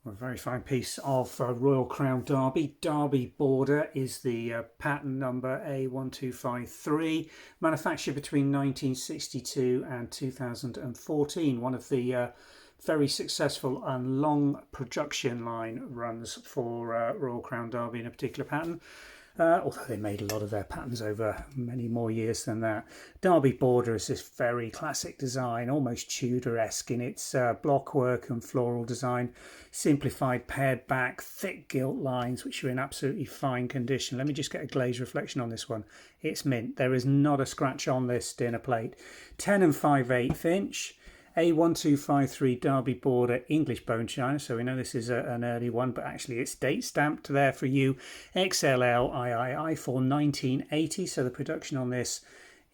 A very fine piece of Royal Crown Derby. Derby Border is the pattern number A1253, manufactured between 1962 and 2014. One of the very successful and long production line runs for Royal Crown Derby in a particular pattern. Although they made a lot of their patterns over many more years than that. Derby Border is this very classic design, almost Tudor-esque in its blockwork and floral design. Simplified paired back, thick gilt lines, which are in absolutely fine condition. Let me just get a glaze reflection on this one. It's mint. There is not a scratch on this dinner plate. 10 and 5/8 inch. A1253 Derby Border English bone china, so we know this is an early one, but actually it's date stamped there for you. XLIII for 1980, so the production on this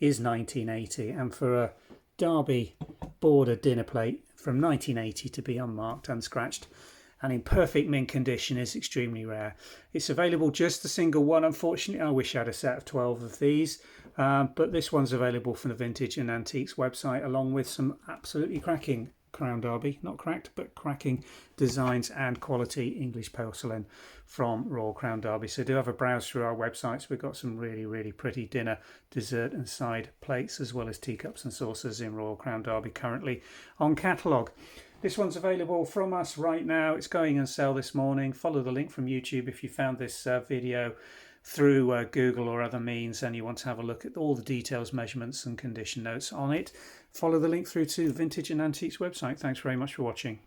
is 1980, and for a Derby Border dinner plate from 1980 to be unmarked, unscratched, and in perfect mint condition is extremely rare. It's available just the single one. Unfortunately, I wish I had a set of 12 of these, but this one's available from the Vintage and Antiques website, along with some absolutely cracking Crown Derby, not cracked, but cracking designs and quality English porcelain from Royal Crown Derby. So do have a browse through our websites. We've got some really pretty dinner, dessert and side plates, as well as teacups and saucers in Royal Crown Derby currently on catalogue. This one's available from us right now. It's going on sale this morning. Follow the link from YouTube if you found this video through Google or other means and you want to have a look at all the details, measurements and condition notes on it. Follow the link through to Vintage and Antiques website. Thanks very much for watching.